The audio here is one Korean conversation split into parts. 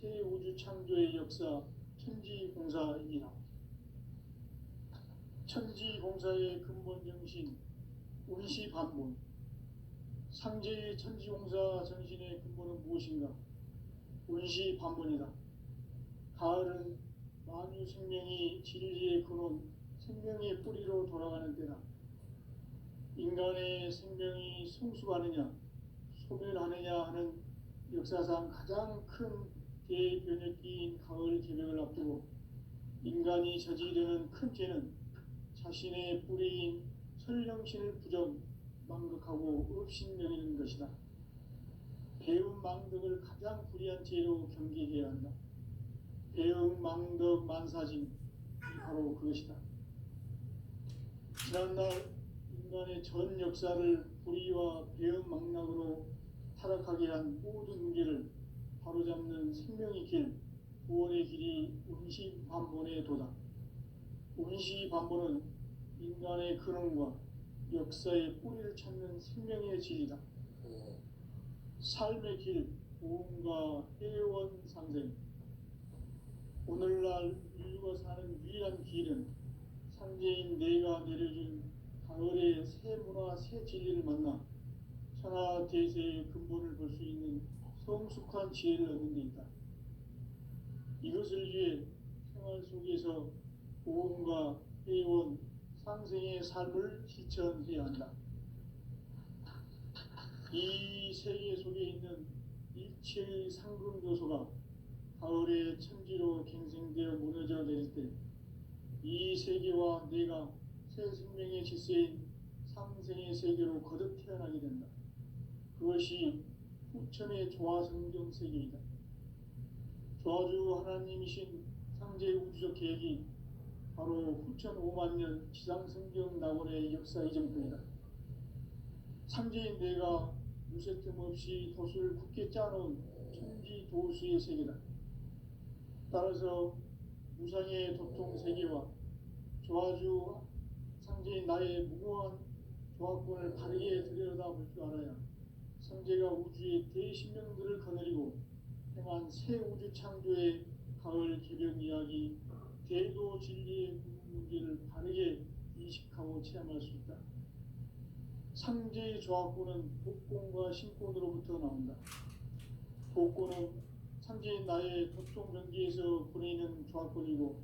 새 우주 창조의 역사 천지공사이니라. 천지공사의 근본 정신 운시반본. 상제의 천지공사 정신의 근본은 무엇인가? 운시반본이다. 가을은 만유 생명이 진리의 근원, 생명의 뿌리로 돌아가는 때다. 인간의 생명이 성숙하느냐 소멸하느냐 하는 역사상 가장 큰 대변혁기인 가을 개벽을 앞두고 인간이 저지르는 큰 죄는 자신의 뿌리인 설령신을 부정 망극하고 업신여기는 것이다. 배움 망덕을 가장 불의한 죄로 경계해야 한다. 배움 망덕 만사짐이 바로 그것이다. 지난날 인간의 전 역사를 불의와 배움 망락으로 타락하게 한 모든 문제를 바로잡는 생명의 길, 구원의 길이 운시반본의 도다. 운시반본은 인간의 근원과 역사의 뿌리를 찾는 생명의 질이다. 삶의 길, 보험과 회원 상생. 오늘날 인류가 사는 유일한 길은 상제인 내가 내려준 가을의 새 문화, 새 진리를 만나 천하 대세의 근본을 볼 수 있는 성숙한 지혜를 얻는 데 있다. 이것을 위해 생활 속에서 보험과 회원, 상생의 삶을 실천해야 한다. 이 세계 속에 있는 일체의 상금 요소가 가을의 천지로 갱생되어 무너져 내릴 때 이 세계와 내가 새 생명의 질서인 상생의 세계로 거듭 태어나게 된다. 그것이 후천의 조화성경 세계이다. 조화주 하나님이신 상제 우주적 계획이 바로 후천 5만 년 지상성경 낙원의 역사 이정표이다. 상제인 내가 무쇠 틈 없이 도수를 굳게 짜놓은 천지 도수의 세계다. 따라서 무상의 도통 세계와 조화주 상제인 나의 무궁한 조화권을 바르게 들여다볼 줄 알아야 상제가 우주의 대신명들을 거느리고 행한 새 우주 창조의 가을 개벽 이야기, 대도 진리의 문제를 바르게 인식하고 체험할 수 있다. 상제의 조화권은 복권과 신권으로부터 나온다. 복권은 상제인 나의 도통 경계에서 보내는 조화권이고,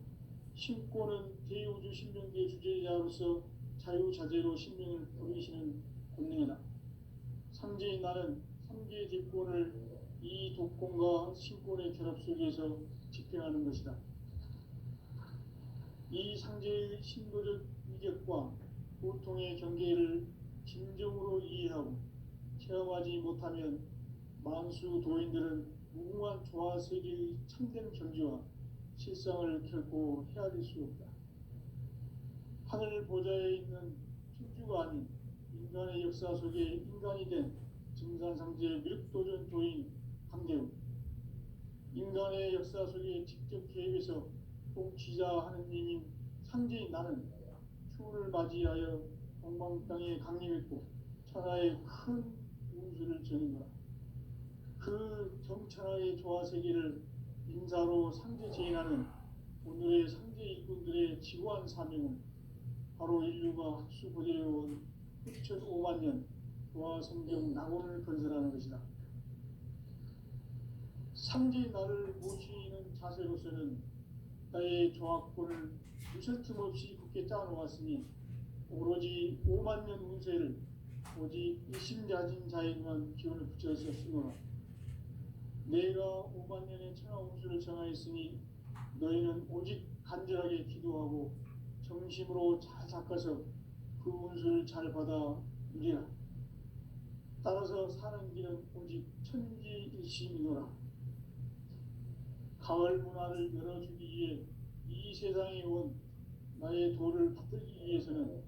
신권은 대우주 신명계의 주제자로서 자유자재로 신명을 부르시는 권능이다. 상제인 나는 삼계의 대권을 이 독권과 신권의 결합 속에서 집행하는 것이다. 이 상제의 신도적 위격과 고통의 경계를 진정으로 이해하고 체험하지 못하면 만수 도인들은 무궁한 조화 세계의 참된 경지와 실상을 결코 헤아릴 수 없다. 하늘 보좌에 있는 천주가 아닌 인간의 역사 속에 인간이 된 증산상제의 미륵도전 도인 강대우, 인간의 역사 속에 직접 개입해서 통치자 하느님인 상제인 나는 추운을 맞이하여 동방 땅에 강림했고 천하의 큰 운수를 전인노라. 그 정천하의 조화세계를 인사로 상제 제인하는 오늘의 상제 일꾼들의 지구한 사명은 바로 인류가 학수고대해온 6,5만 년 조화성경 낙원을 건설하는 것이다. 상제의 나를 모시는 자세로서는 나의 조화권을 무슨 틈 없이 굳게 짜놓았으니 오로지 5만 년 운세를 오직 일심자진 자에게만 기운을 붙여서 쓰노라. 내가 5만 년의 천하 운수를 정하였으니 너희는 오직 간절하게 기도하고 정심으로 잘 닦아서 그 운수를 잘 받아 누리라. 따라서 사는 길은 오직 천지일심이노라. 가을 문화를 열어주기 위해 이 세상에 온 나의 도를 받들기 위해서는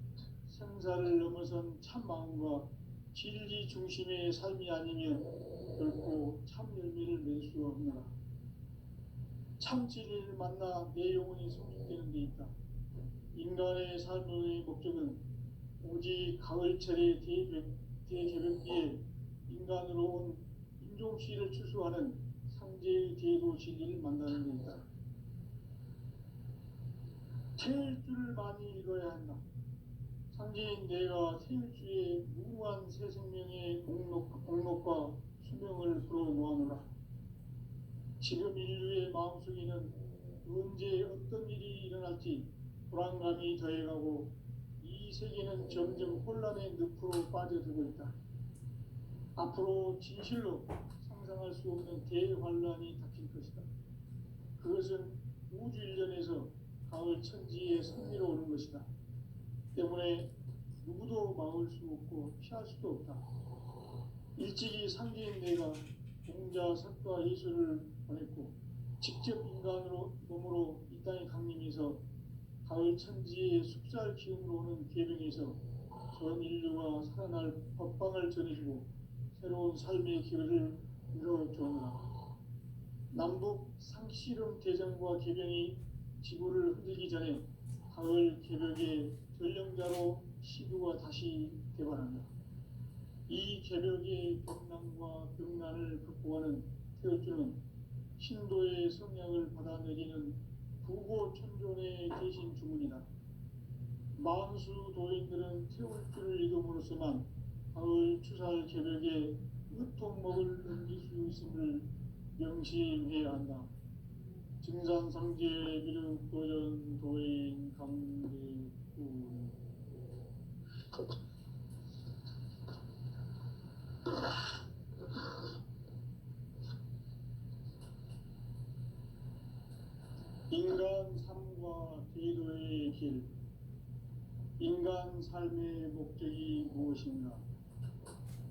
생사를 넘어선 참 마음과 진리 중심의 삶이 아니면 결코 참 열매를 낼 수 없노라. 참 진리를 만나 내 영혼이 성숙되는 데 있다. 인간의 삶의 목적은 오직 가을철의 대개벽기에 인간으로 온 인종시를 추수하는 상제 상제의 대도 진리를 만나는 데 있다. 태일주를 많이 읽어야 한다. 상제인 내가 태일주의 무한 새 생명의 목록과 수명을 불어 모아노라. 지금 인류의 마음속에는 언제 어떤 일이 일어날지 불안감이 더해가고 이 세계는 점점 혼란의 늪으로 빠져들고 있다. 앞으로 진실로 상상할 수 없는 대환란이 닥칠 것이다. 그것은 우주 일련에서 가을 천지의 승리로 오는 것이다. 때문에 누구도 막을 수 없고 피할 수도 없다. 일찍이 상제인 내가 공자, 석가, 예수를 보냈고 직접 인간으로 몸으로 이 땅에 강림해서 가을 천지의 숲살 기운으로 오는 계명에서 전 인류가 살아날 법방을 전해주고 새로운 삶의 기회를 열어주었노라. 남북 상씨름 대전과 개병이 지구를 흔들기 전에 가을 개벽의 전령자로 시두가 다시 대발한다. 이 개벽의 병난과 병난을 극복하는 태울주는 신도의 성향을 받아내리는 부고천존의 대신 주문이다. 만수 도인들은 태울주를 읽음으로써만 가을 추살 개벽에 으통먹을 넘길 수 있음을 명심해야 한다. 증산상제 미륵도전 도인 강대구. 인간 삶과 대도의 길. 인간 삶의 목적이 무엇인가?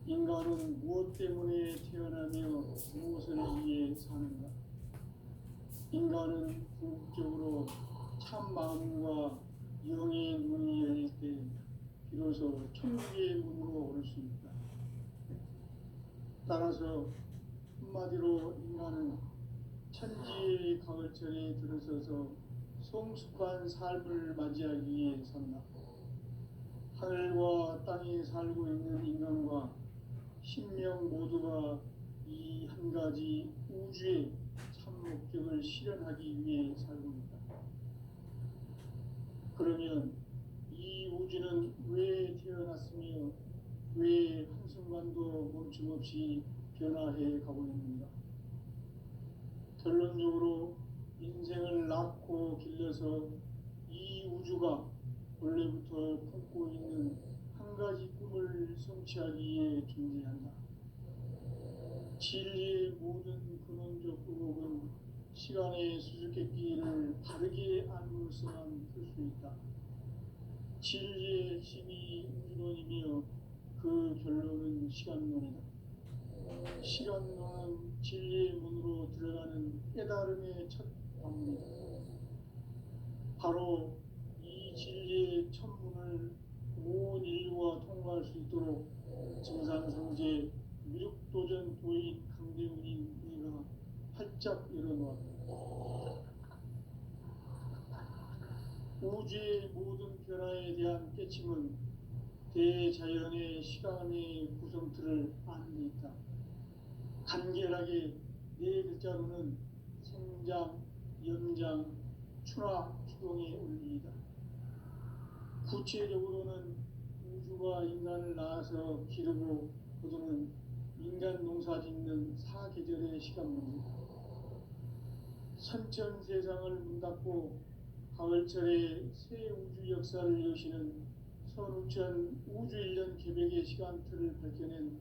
인간은 무엇 때문에 태어나며 무엇을 위해 사는가? 인간은 궁극적으로 참 마음과 영의 문이 열릴 때 비로소 천국의 문으로 오를 수 있다. 따라서 한마디로 인간은 천지의 가을철에 들어서서 성숙한 삶을 맞이하기 위해 산다. 하늘과 땅에 살고 있는 인간과 신명 모두가 이 한 가지 우주의 참 목적을 실현하기 위해 살고 있다. 그러면 이 우주는 왜 태어났으며 왜 한순간도 멈춤없이 변화해 가고 있는가? 결론적으로 인생을 낳고 길러서 이 우주가 원래부터 품고 있는 한 가지 꿈을 성취하기 위해 존재한다. 진리의 모든 근원적 의혹은 시간의 수수께끼를 바르게 알고서만 풀 수 있다. 진리의 핵심이 우주론이며 그 결론은 시간론이다. 시간론은 진리의 문으로 들어가는 깨달음의 첫 방문이다. 바로 이 진리의 천문을 온 인류가 통과할 수 있도록 증산상제 미륵도전 도인 강대훈인 네가 활짝 열어놓았다. 우주의 모든 변화에 대한 깨침은 대자연의 시간의 구성틀을 아는 데 있다. 간결하게 네 글자로는 생장, 연장, 추나 추동의 원리이다. 구체적으로는 우주가 인간을 낳아서 기르고 거두는 인간 농사 짓는 사계절의 시간 문제다. 선천 세상을 문 닫고 가을철에 새 우주 역사를 여시는 선우천 우주 1년 개벽의 시간틀을 밝혀낸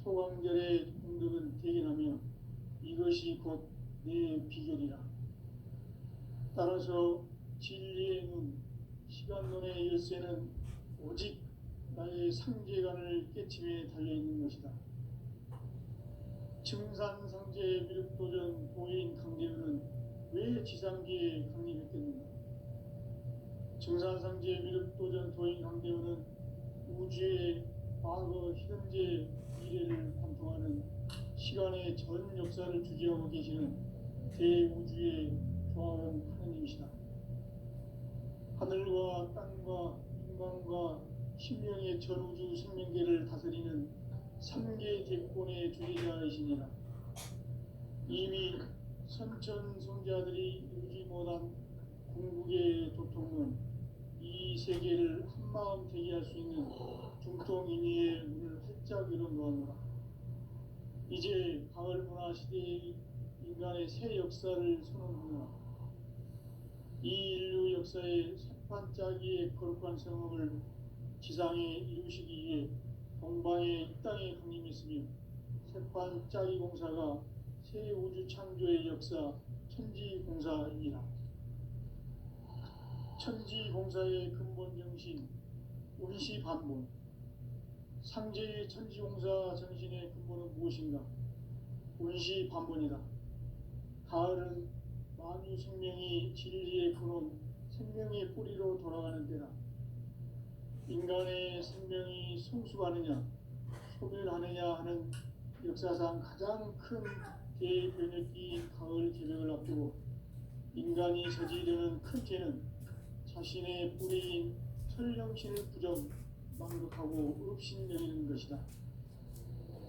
소강절의 공덕은 대견하며 이것이 곧 내 비결이라. 따라서 진리의 눈, 시간론의 열쇠는 오직 나의 상제관을 깨침에 달려있는 것이다. 증산상제 미륵도전 도인 강대훈은 왜 지상계에 강림했겠는가? 증산상제 미륵도전 도인 강대훈은 우주의 과거, 현재, 미래를 관통하는 시간의 전 역사를 주재하고 계시는 대우주의 조화원 하느님이시다. 하늘과 땅과 인간과 신명의 전우주 생명계를 다스리는 3계 대권의 주제자이시니라. 이미 선천 성자들이 이루지 못한 궁극의 도통은 이 세계를 한마음 되게 할 수 있는 중통인의의 문을 활짝 열어놓았노라. 이제 가을 문화 시대의 인간의 새 역사를 선언하노라. 이 인류 역사의 새판짜기의 거룩한 성음을 지상에 이루시기 위해 동방의 이 땅에 강림했으며 새판짜기 공사가 새 우주 창조의 역사 천지공사이라. 천지공사의 근본 정신 운시반본. 상제의 천지공사 정신의 근본은 무엇인가? 운시반본이다. 가을은 만유 생명이 진리의 근원 생명의 뿌리로 돌아가는 때다. 인간의 생명이 성숙하느냐 소멸하느냐 하는 역사상 가장 큰 대변혁기 가을 개벽을 앞두고 인간이 저지르는 큰 죄는 자신의 뿌리인 철령신을 부정 망덕하고 업신여기는 것이다.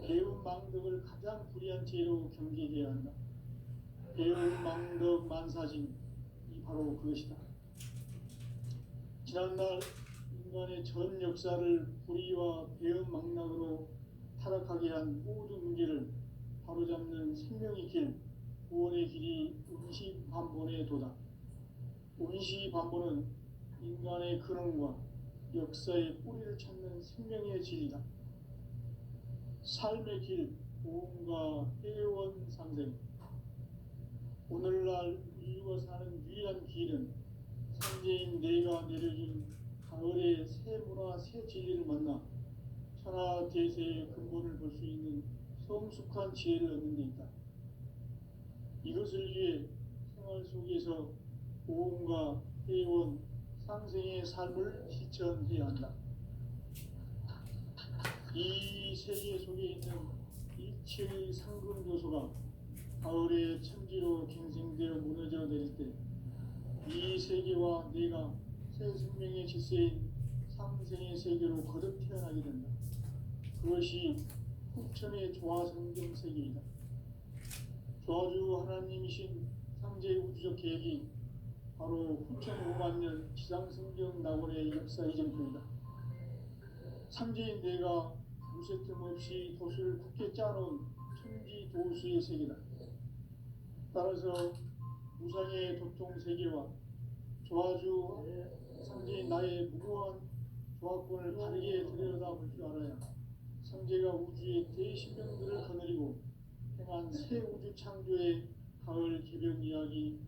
배운 망덕을 가장 불의한 죄로 경계해야 한다. 배운 망덕 만사진 이 바로 그것이다. 지난날 인간의 전 역사를 불의와 배은 망락으로 타락하게 한 모든 문제를 바로잡는 생명의 길, 구원의 길이 운시반본의 도다. 운시반본은 인간의 근원과 역사의 뿌리를 찾는 생명의 진리다. 삶의 길, 보험과 회원 상생. 오늘날 인류가 사는 유일한 길은 상제인 내가 내려준 가을의 새 문화, 새 진리를 만나 천하 대세의 근본을 볼 수 있는 성숙한 지혜를 얻는 데 있다. 이것을 위해 생활 속에서 보험과 회원, 상생의 삶을 실천해야 한다. 이 세계 속에 있는 일체의 상금 요소가 가을의 천지로 갱생되어 무너져 내릴 때 이 세계와 내가 새 생명의 질서인 상생의 세계로 거듭 태어나게 된다. 그것이 후천의 조화성경 세계이다. 조화주 하나님이신 상제의 우주적 계획이 바로 후천 5만 년 지상성경 낙원의 역사 이전편이다. 상제인 내가 무쇠 틈 없이 도수를 굳게 짜놓은 천지 도수의 세계다. 따라서 무상의 도통 세계와 조화주 상제인 나의 무고한 조화권을 바르게 들여다볼 줄 알아야 상제가 우주의 대신명들을 거느리고 행한 새 우주 창조의 가을 개벽 이야기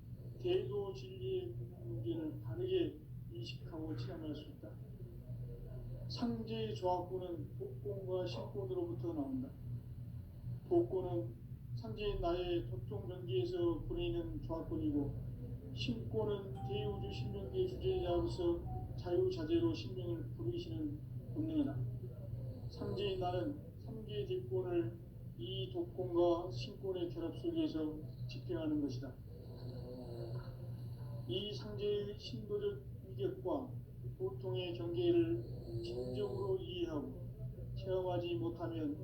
대도 진리의 문제를 바르게 인식하고 체험할 수 있다. 상제의 조화권은 복권과 신권으로부터 나온다. 복권은 상제인 나의 도통 변기에서 보내는 조화권이고, 신권은 대우주 신명계의 주제자로서 자유자재로 신명을 부르시는 본능이다. 상제인 나는 3개의 대권을 이 독권과 신권의 결합 속에서 집행하는 것이다. 이 상제의 신도적 위격과 보통의 경계를 진정으로 이해하고 체험하지 못하면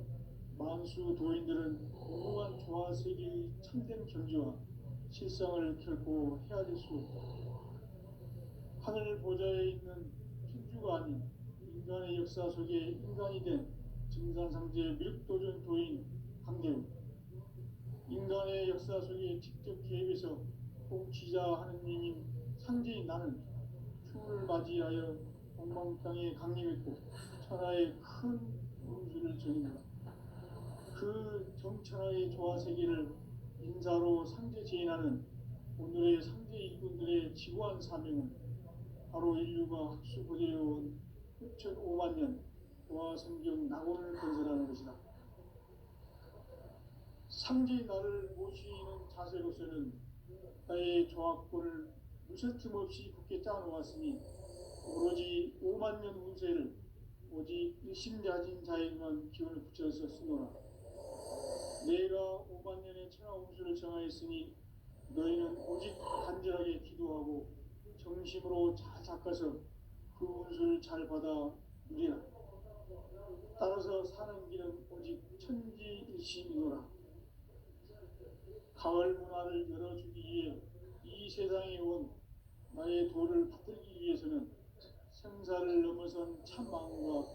만수 도인들은 무궁한 조화 세계의 참된 경지와 실상을 결코 헤아릴 수 없다. 하늘 보좌에 있는 천주가 아닌 인간의 역사 속에 인간이 된 증산상제 밀도전 도인 강대우, 인간의 역사 속에 직접 개입해서 통치자 하느님인 상제인 나는 추운을 맞이하여 동방 땅에 강림했고 천하의 큰 운수를 전입니다. 그 정천하의 조화 세계를 인사로 상제 제인하는 오늘의 상제 일꾼들의 지구한 사명은 바로 인류가 학수고대해온 후천 5만 년 조화 성경 낙원을 건설하는 것이다. 상제의 나를 모시는 자세로서는 나의 조화권을 무쇠틈 없이 굳게 짜놓았으니 오로지 5만 년 운세를 오직 일심야진 자에게만 기운을 붙여서 쓰노라. 내가 5만 년의 천하 운수를 정하였으니 너희는 오직 간절하게 기도하고 정심으로 잘 닦아서 그 운수를 잘 받아 누리라. 따라서 사는 길은 오직 천지일심이노라. 가을 문화를 열어주기 위해 이 세상에 온 나의 도를 붙들기 위해서는 생사를 넘어선 참 마음과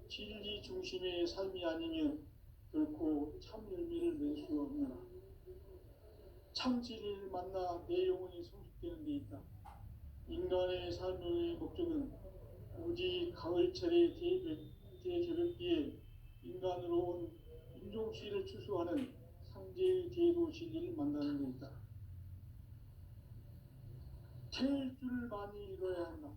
진리 중심의 삶이 아니면 결코 참 열매를 낼 수 없느라. 참 진리를 만나 내 영혼이 성숙되는 데 있다. 인간의 삶의 목적은 오직 가을철의 대개벽기에 인간으로 온 인종시를 추수하는 상제의 대도 진리를 만나는 데 있다. 태일 줄을 많이 읽어야 한다.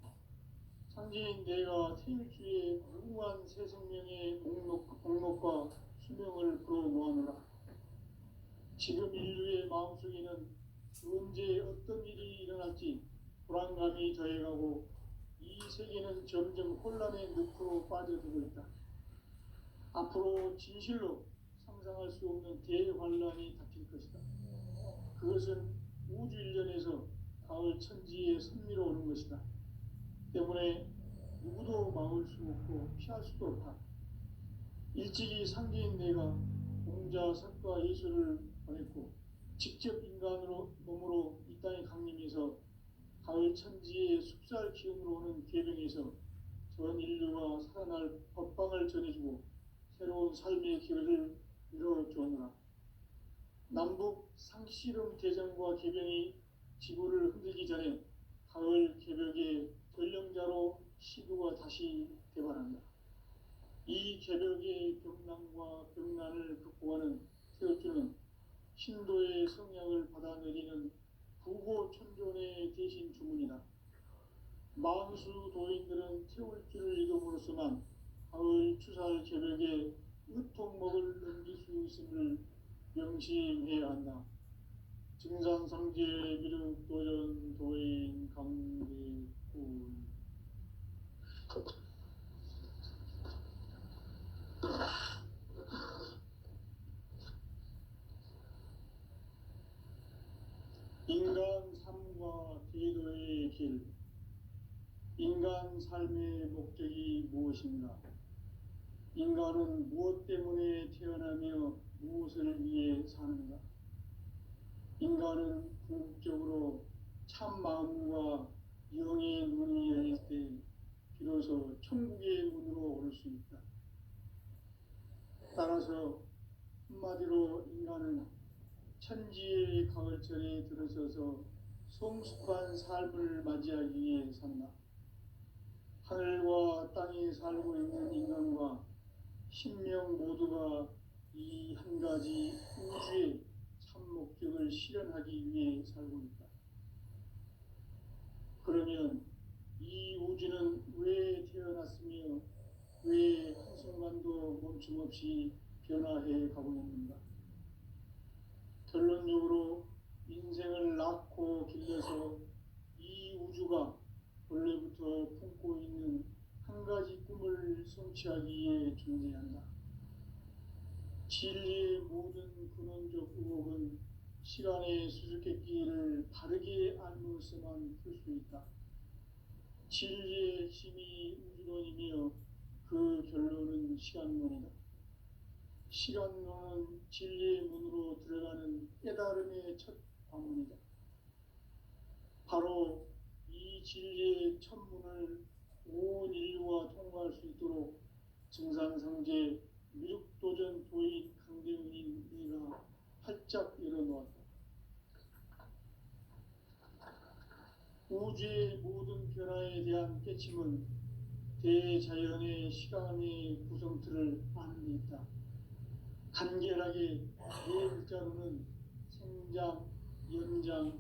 상제인 내가 태일주의 무궁한 새 생명의 목록과 수명을 불어모아노라. 지금 인류의 마음속에는 언제 어떤 일이 일어날지 불안감이 더해가고 이 세계는 점점 혼란의 늪으로 빠져들고 있다. 앞으로 진실로 상상할 수 없는 대환란이 닥칠 것이다. 그것은 우주 일련에서 가을 천지에 선미로 오는 것이다. 때문에 누구도 막을 수 없고 피할 수도 없다. 일찍이 상제인 내가 공자, 석가, 예수를 보냈고 직접 인간으로 몸으로 이 땅에 강림해서 가을 천지의 숲살 기운으로 오는 계명에서 전 인류가 살아날 법방을 전해주고 새로운 삶의 기회를 이뤄주었노라. 남북 상씨름 대전과 계병이 지구를 흔들기 전에 가을 개벽의 전령자로 시구가 다시 개발한다. 이 개벽의 병난과 병난을 극복하는 태울주는 신도의 성약을 받아내리는 부고천존의 대신 주문이다. 만수 도인들은 태울주를 읽음으로써만 가을 추살 개벽에 의통목을 넘길 수 있음을 명심해야 한다. 증산상제 미륵 도전 도인 강대군. 인간 삶과 대도의 길. 인간 삶의 목적이 무엇인가? 인간은 무엇 때문에 태어나며 무엇을 위해 사는가? 인간은 궁극적으로 참 마음과 영의 문이 열릴 때 비로소 천국의 문으로 오를 수 있다. 따라서 한마디로 인간은 천지의 가을철에 들어서서 성숙한 삶을 맞이하기 위해 산다. 하늘과 땅에 살고 있는 인간과 신명 모두가 이 한 가지 우주의 참 목적을 실현하기 위해 살고 있다. 그러면 이 우주는 왜 태어났으며 왜 한순간도 멈춤 없이 변화해 가고 있는가? 결론적으로 인생을 낳고 길러서 이 우주가 원래부터 품고 있는 한 가지 꿈을 성취하기 위해 존재한다. 진리의 모든 근원적 의혹은 시간의 수수께끼를 바르게 알므로서만 풀 수 있다. 진리의 핵심이 우주론이며 그 결론은 시간론이다. 시간론은 진리의 문으로 들어가는 깨달음의 첫 관문이다. 바로 이 진리의 첫 문을 온 인류가 통과할 수 있도록 증산상제 미륵도전 도인 강대훈인 내가 활짝 열어놓았다. 우주의 모든 변화에 대한 깨침은 대자연의 시간의 구성틀을 아는 데 있다. 간결하게 네 글자로는 생장, 연장,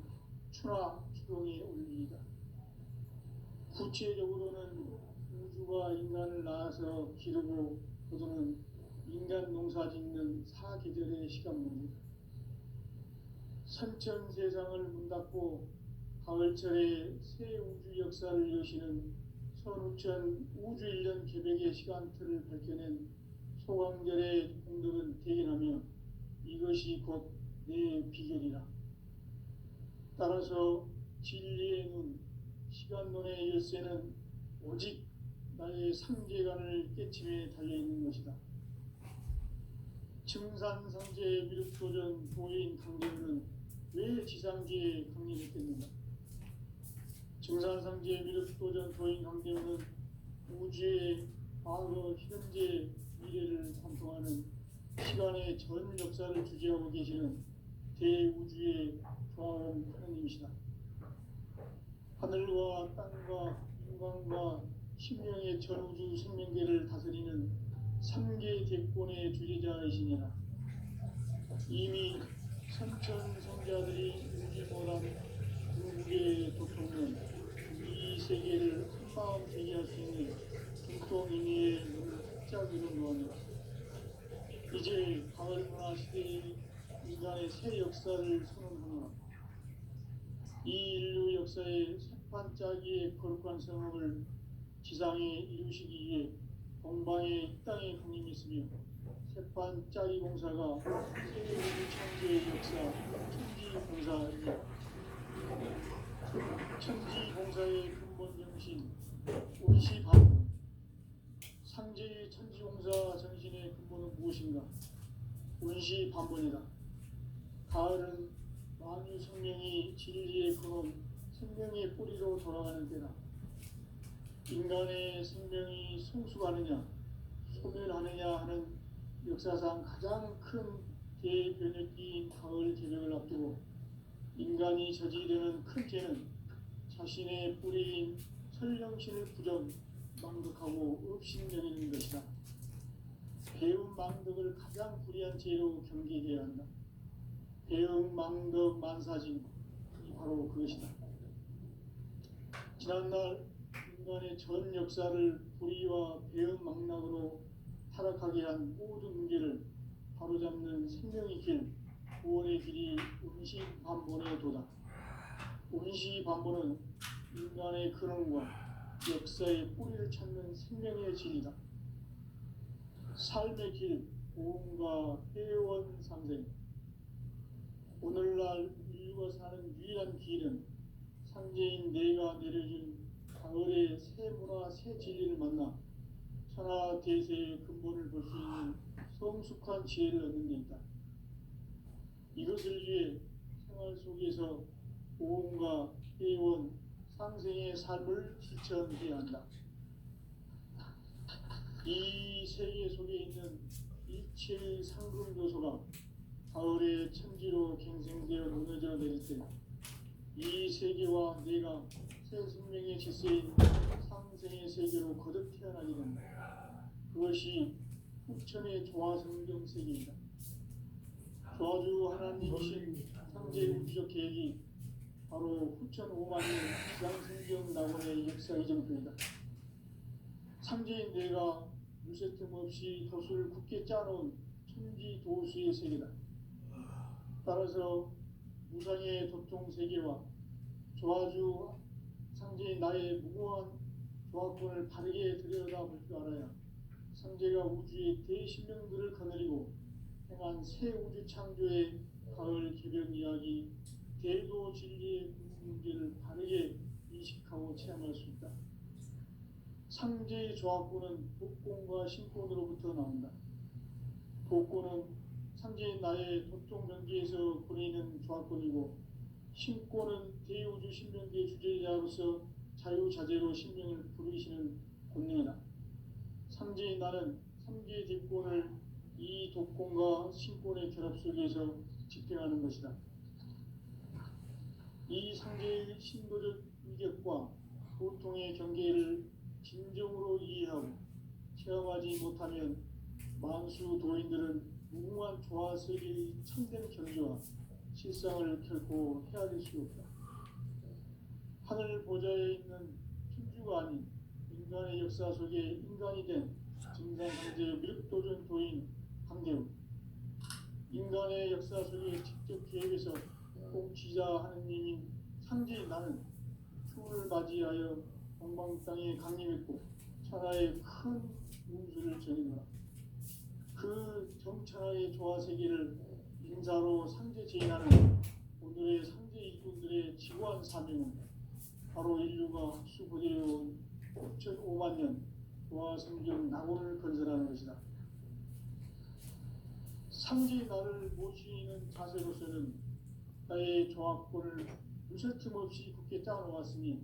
추나 추동의 원리이다. 구체적으로는 우주가 인간을 낳아서 기르고 거두는 인간 농사 짓는 사계절의 시간문이다. 선천 세상을 문 닫고 가을철에 새 우주 역사를 여시는 선우천 우주일년 개벽의 시간틀을 밝혀낸 소강절의 공덕은 대견하며 이것이 곧 내 비결이라. 따라서 진리의 눈, 시간론의 열쇠는 오직 나의 상제관을 깨침에 달려있는 것이다. 증산상제 미륵도전 도인 강제는 왜 지상계에 강림했겠는가? 증산상제 미륵도전 도인 강대우는 우주의 과거, 현재, 미래를 관통하는 시간의 전 역사를 주재하고 계시는 대우주의 조화원 하느님이시다. 하늘과 땅과 인간과 심령의 전우주 생명계를 다스리는 삼계 대권의 주제자이시니라. 이미 선천성자들이 유지모란 중국의 도통은 이 세계를 한마음 되게 할 수 있는 중통인의의 문을 활짝 열어놓으며 이제 가을 문화 시대의 인간의 새 역사를 선언하노라. 이 인류 역사의 새판짜기의 거룩한 성업을 지상에 이루시기 위해 동방의 이 땅에 강림했으며 새판짜기 공사가 세계우주 창조의 역사 천지공사이며 천지공사의 근본 정신 온시반본. 상제의 천지공사 정신의 근본은 무엇인가? 온시반본이다. 가을은 만유 생명이 진리의 근원 생명의 뿌리로 돌아가는 때다. 인간의 생명이 성숙하느냐 소멸하느냐 하는 역사상 가장 큰 대변혁기인 가을 개벽을 앞두고 인간이 저지르는 큰 죄는 자신의 뿌리인 설령신을 부정 망덕하고 업신여기는 것이다. 배움 망덕을 가장 불의한 죄로 경계해야 한다. 배움 망덕 만사진 이 바로 그것이다. 지난날 인간의 전 역사를 불의와 배움 망락으로 타락하게 한 모든 문제를 바로잡는 생명의 길, 구원의 길이 온시반본의 도다. 온시반본은 인간의 근원과 역사의 뿌리를 찾는 생명의 진리다. 삶의 길, 고음과 회원 상생. 오늘날 인류가 사는 유일한 길은 상제인 내가 내려준 가을의 새 문화, 새 진리를 만나 천하 대세의 근본을 볼 수 있는 성숙한 지혜를 얻는 데 있다. 이것을 위해 생활 속에서 고음과 회원, 상생의 삶을 실천해야 한다. 이 세계 속에 있는 일체의 상금 요소가 가을의 천지로 갱생되어 무너져 내릴 때 이 세계와 내가 새 생명의 질서인 상생의 세계로 거듭 태어나게 된다. 그것이 후천의 조화성경 세계이다. 조화주 하나님이신 상제 우주적 계획이 바로 후천 5만 년 지상성경 낙원의 역사 이정표이다. 상제인 내가 물새틈 없이 도수를 굳게 짜놓은 천지 도수의 세계다. 따라서 무상의 도통 세계와 조화주 상제인 나의 무고한 조화권을 바르게 들여다볼 줄 알아야 상제가 우주의 대신명들을 거느리고 행한 새 우주 창조의 가을 개변 이야기, 대도 진리의 문제를 바르게 인식하고 체험할 수 있다. 상제의 조화권은 복권과 신권으로부터 나온다. 복권은 상제인 나의 도통 변기에서 보내는 조화권이고, 신권은 대우주 신명계의 주제자로서 자유자재로 신명을 부르시는 권능이다. 상제인 나는 삼계의 뒷권을 이 독권과 신권의 결합 속에서 집행하는 것이다. 이 상제의 신도적 위격과 보통의 경계를 진정으로 이해하고 체험하지 못하면 만수 도인들은 무궁한 조화세계의 참된 경지와 실상을 결코 헤아릴 수 없다. 하늘 보좌에 있는 천주가 아닌 인간의 역사 속에 인간이 된 증산상제 미륵도전 도인 강대우. 인간의 역사 속에 직접 계획해서 공치자 하느님인 상제인 나는 추운을 맞이하여 동방 땅에 강림했고 천하의 큰 운수를 전이노라. 그 정천하의 조화세계를 인사로 상제 제인하는 오늘의 상제 일꾼들의 지고한 사명은 바로 인류가 흡수부대해온 5천5만 년 조화성경 낙원을 건설하는 것이다. 상제의 나를 모시는 자세로서는 나의 종합권을 무설틈 없이 굳게 짜놓았으니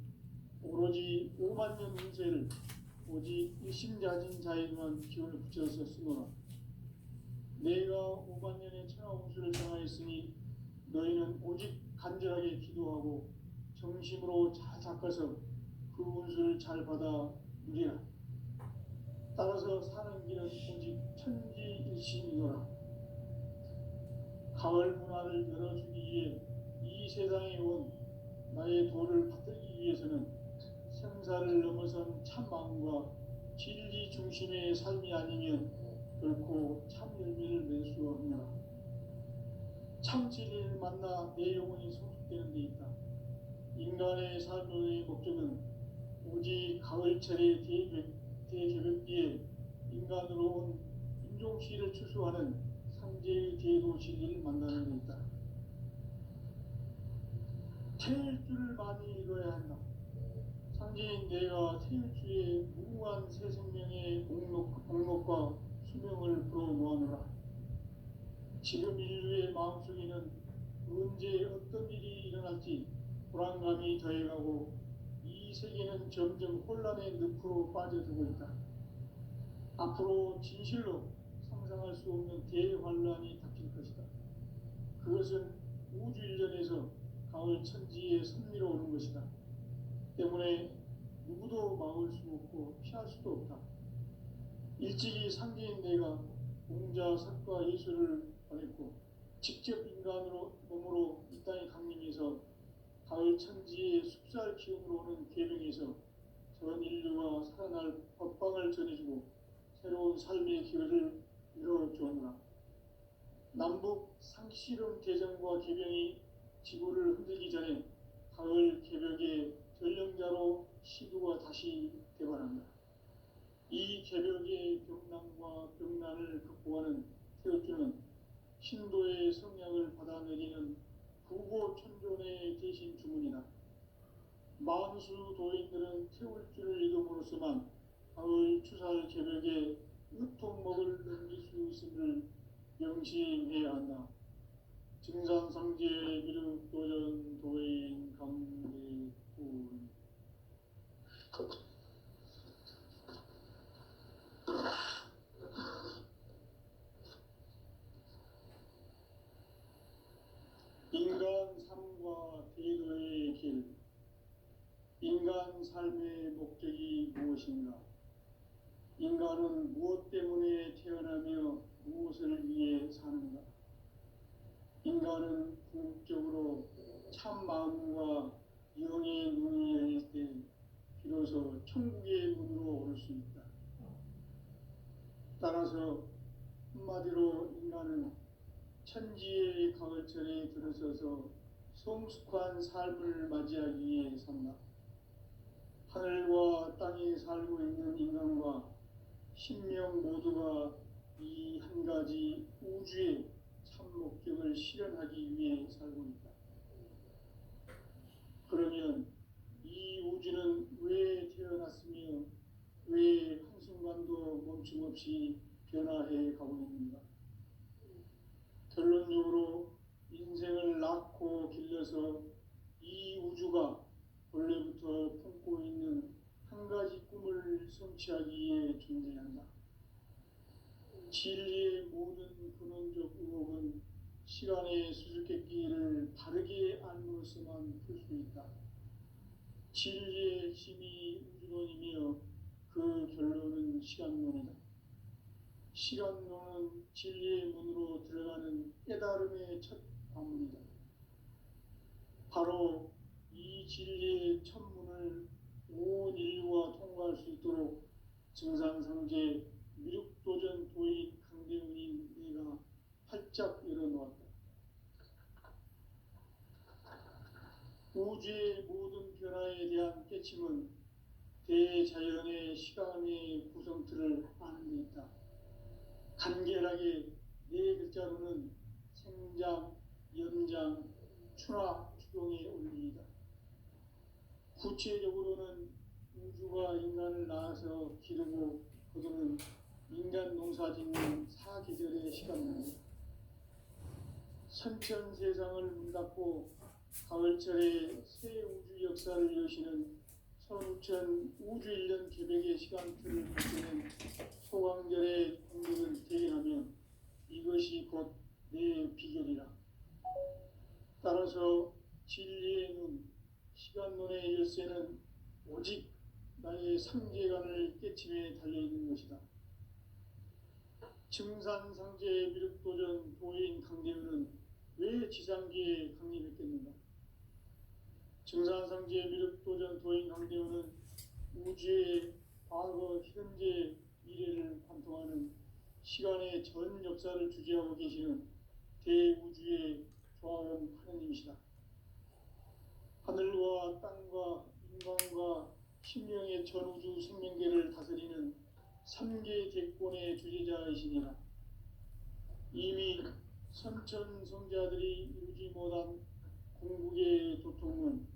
오로지 5만 년 운세를 오직 일심자진 자에게만 기운을 붙여서 쓰노라. 내가 5만 년의 천하 운수를 정하였으니 너희는 오직 간절하게 기도하고 정심으로 잘 닦아서 그 운수를 잘 받아 누리라. 따라서 사는 길은 오직 천지일심이노라. 가을 문화를 열어주기 위해 이 세상에 온 나의 도를 받들기 위해서는 생사를 넘어선 참 마음과 진리 중심의 삶이 아니면 결코 참 열매를 낼 수 없느라. 참 진리를 만나 내 영혼이 성숙되는 데 있다. 인간의 삶의 목적은 오직 가을철의 대개벽비에 인간으로 온 인종시를 추수하는 상제의 대도 진리를 만나는 데 있다. 태일주를 많이 읽어야 한다. 상제인 내가 태일주의 무궁한 새 생명의 목록과 수명을 불어모아노라. 지금 인류의 마음속에는 언제 어떤 일이 일어날지 불안감이 더해가고 이 세계는 점점 혼란의 늪으로 빠져들고 있다. 앞으로 진실로 상상할 수 없는 대환란이 닥칠 것이다. 그것은 우주 일전에서 가을 천지에 선미로 오는 것이다. 때문에 누구도 막을 수 없고 피할 수도 없다. 일찍이 상제인 내가 공자, 석가, 예수를 보냈고 직접 인간으로 몸으로 이 땅에 강림해서 가을 천지의 숲살 기운으로 오는 계명에서 전 인류가 살아날 법방을 전해주고 새로운 삶의 기회를 이뤄주었노라. 남북 상씨름 대전과 개병이 지구를 흔들기 전에 가을 개벽의 전령자로 시구가 다시 대발한다. 이 개벽의 병난과 병난을 극복하는 태엽주는 신도의 성약을 받아내리는 부고천존의 대신 주문이다. 만수 도인들은 태울주를 읽음으로써만 가을 추살 개벽에 으통먹을 넘길 수 있음을 명심해야 한다. 증산상제 미륵도전 도인 강대군. 인간 삶과 대도의 길. 인간 삶의 목적이 무엇인가? 인간은 무엇 때문에 태어나며 무엇을 위해 사는가? 인간은 궁극적으로 참 마음과 영의 눈이 열릴 때 비로소 천국의 문으로 오를 수 있다. 따라서 한마디로 인간은 천지의 가을철에 들어서서 성숙한 삶을 맞이하기 위해 산다. 하늘과 땅에 살고 있는 인간과 신명 모두가 이 한 가지 우주의 참 목적을 실현하기 위해 살고 있다. 그러면 이 우주는 왜 태어났으며 왜 한순간도 멈춤없이 변화해 가고 있는가? 결론적으로 인생을 낳고 길러서 이 우주가 원래부터 품고 있는 한 가지 꿈을 성취하기 위해 존재한다. 진리의 모든 근원적 의혹은 시간의 수수께끼를 바르게 알므로써만 풀 수 있다. 진리의 핵심이 우주론이며 그 결론은 시간론이다. 시간론은 진리의 문으로 들어가는 깨달음의 첫 관문이다. 바로 이 진리의 첫 문을 온 인류가 통과할 수 있도록 증산상제 미륵도전 도인 강대훈인 내가 활짝 열어놓았다. 우주의 모든 변화에 대한 깨침은 대자연의 시간의 구성틀을 아는 데 있다. 간결하게 네 글자로는 생장, 연장, 추나, 추동의 원리이다. 구체적으로는 우주가 인간을 낳아서 기르고 거두는 인간 농사 짓는 사계절의 시간입니다. 선천 세상을 문 닫고 가을철에 새 우주 역사를 여시는 서울천 우주 1년 개백의 시간표를 바꾸는 소강절의 공덕을 대견하며 이것이 곧 내 비결이라. 따라서 진리의 눈, 시간론의 열쇠는 오직 나의 상제관을 깨침에 달려있는 것이다. 증산상제 미륵도전 도인 강대우는 왜 지상기에 강림했겠는가? 증산상제 미륵도전 도인 강대우는 우주의 과거, 현재, 미래를 관통하는 시간의 전 역사를 주재하고 계시는 대우주의 조화원 하느님이시다. 하늘과 땅과 인간과 신명의 전우주 생명계를 다스리는 삼계 대권의 주제자이시니라. 이미 선천 성자들이 이루지 못한 궁극의 도통은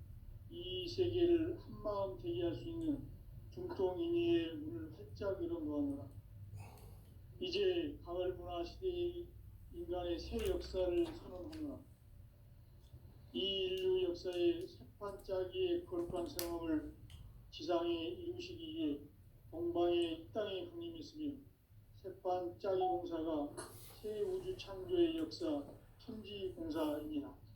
이 세계를 한마음 되게 할 수 있는 중통인의의 문을 활짝 열어놓았노라. 이제 가을 문화 시대의 인간의 새 역사를 선언하노라. 이 인류 역사의 새판짜기의 거룩한 생업을 지상에 이루시기 위해 동방의 이 땅에 강림했으며 새판짜기 공사가 새 우주 창조의 역사 천지공사이니라.